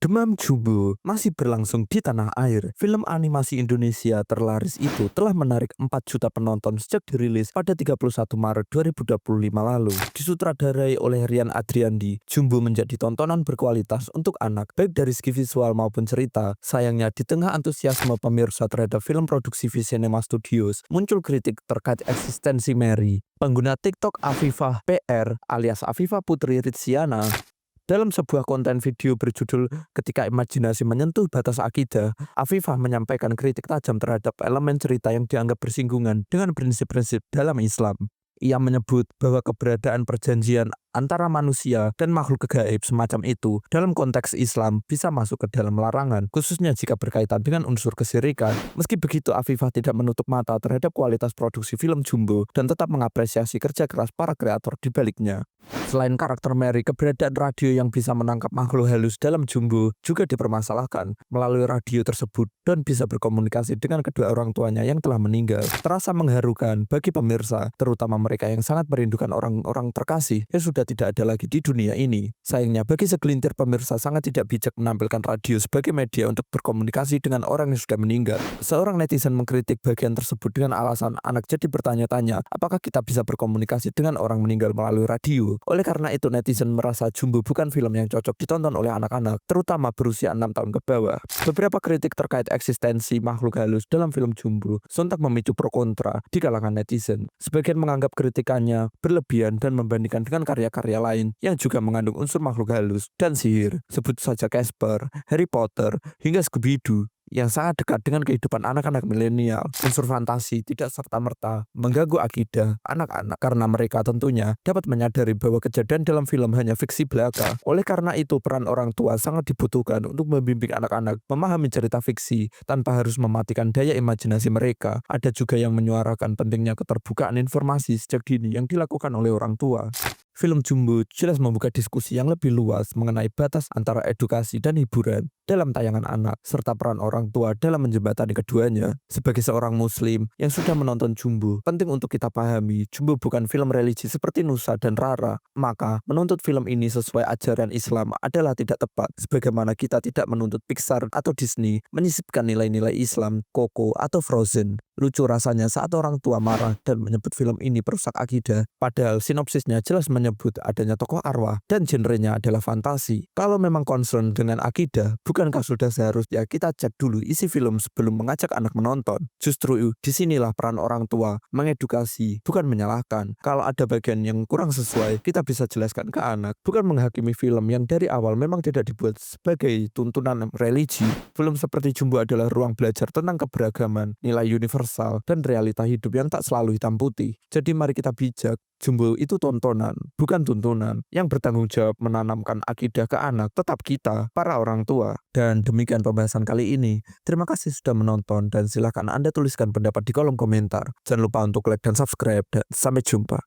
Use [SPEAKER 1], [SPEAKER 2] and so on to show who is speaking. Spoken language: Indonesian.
[SPEAKER 1] Demam Jumbo masih berlangsung di tanah air. Film animasi Indonesia terlaris itu telah menarik 4 juta penonton sejak dirilis pada 31 Maret 2025 lalu. Disutradarai oleh Rian Adriandi, Jumbo menjadi tontonan berkualitas untuk anak, baik dari segi visual maupun cerita. Sayangnya, di tengah antusiasme pemirsa terhadap film produksi Visinema Studios, muncul kritik terkait eksistensi Mary. Pengguna TikTok Afifah PR alias Afifah Putri Ritsiana dalam sebuah konten video berjudul "Ketika Imajinasi Menyentuh Batas Akidah", Afifah menyampaikan kritik tajam terhadap elemen cerita yang dianggap bersinggungan dengan prinsip-prinsip dalam Islam. Ia menyebut bahwa keberadaan perjanjian antara manusia dan makhluk gaib semacam itu dalam konteks Islam bisa masuk ke dalam larangan, khususnya jika berkaitan dengan unsur kesyirikan. Meski begitu, Afifah tidak menutup mata terhadap kualitas produksi film Jumbo dan tetap mengapresiasi kerja keras para kreator di baliknya. Selain karakter Mary, keberadaan radio yang bisa menangkap makhluk halus dalam Jumbo juga dipermasalahkan. Melalui radio tersebut dan bisa berkomunikasi dengan kedua orang tuanya yang telah meninggal. Terasa mengharukan bagi pemirsa, terutama mereka yang sangat merindukan orang-orang terkasih yang sudah tidak ada lagi di dunia ini. Sayangnya, bagi segelintir pemirsa sangat tidak bijak menampilkan radio sebagai media untuk berkomunikasi dengan orang yang sudah meninggal. Seorang netizen mengkritik bagian tersebut dengan alasan anak jadi bertanya-tanya, apakah kita bisa berkomunikasi dengan orang meninggal melalui radio? Oleh karena itu, netizen merasa Jumbo bukan film yang cocok ditonton oleh anak-anak, terutama berusia 6 tahun ke bawah. Beberapa kritik terkait eksistensi makhluk halus dalam film Jumbo sontak memicu pro kontra di kalangan netizen. Sebagian menganggap kritikannya berlebihan dan membandingkan dengan karya-karya lain yang juga mengandung unsur makhluk halus dan sihir. Sebut saja Casper, Harry Potter, hingga Scooby-Doo yang sangat dekat dengan kehidupan anak-anak milenial. Unsur fantasi tidak serta-merta mengganggu akidah anak-anak karena mereka tentunya dapat menyadari bahwa kejadian dalam film hanya fiksi belaka. Oleh karena itu, peran orang tua sangat dibutuhkan untuk membimbing anak-anak memahami cerita fiksi tanpa harus mematikan daya imajinasi mereka. Ada juga yang menyuarakan pentingnya keterbukaan informasi sejak dini yang dilakukan oleh orang tua. Film Jumbo jelas membuka diskusi yang lebih luas mengenai batas antara edukasi dan hiburan dalam tayangan anak, serta peran orang tua dalam menjembatani keduanya. Sebagai seorang muslim yang sudah menonton Jumbo, penting untuk kita pahami, Jumbo bukan film religi seperti Nusa dan Rara. Maka, menuntut film ini sesuai ajaran Islam adalah tidak tepat, sebagaimana kita tidak menuntut Pixar atau Disney menyisipkan nilai-nilai Islam, Coco, atau Frozen. Lucu rasanya saat orang tua marah dan menyebut film ini perusak akidah, padahal sinopsisnya jelas menyebut adanya tokoh arwah dan genrenya adalah fantasi. Kalau memang concern dengan akidah, bukankah sudah seharusnya kita cek dulu isi film sebelum mengajak anak menonton? Justru disinilah peran orang tua, mengedukasi, bukan menyalahkan. Kalau ada bagian yang kurang sesuai, kita bisa jelaskan ke anak, bukan menghakimi film yang dari awal memang tidak dibuat sebagai tuntunan religi. Film seperti Jumbo adalah ruang belajar tentang keberagaman, nilai universal, dan realita hidup yang tak selalu hitam putih. Jadi mari kita bijak. Jumbo itu tontonan, bukan tuntunan. Yang bertanggung jawab menanamkan akidah ke anak tetap kita, para orang tua. Dan demikian pembahasan kali ini. Terima kasih sudah menonton dan silahkan Anda tuliskan pendapat di kolom komentar. Jangan lupa untuk like dan subscribe dan sampai jumpa.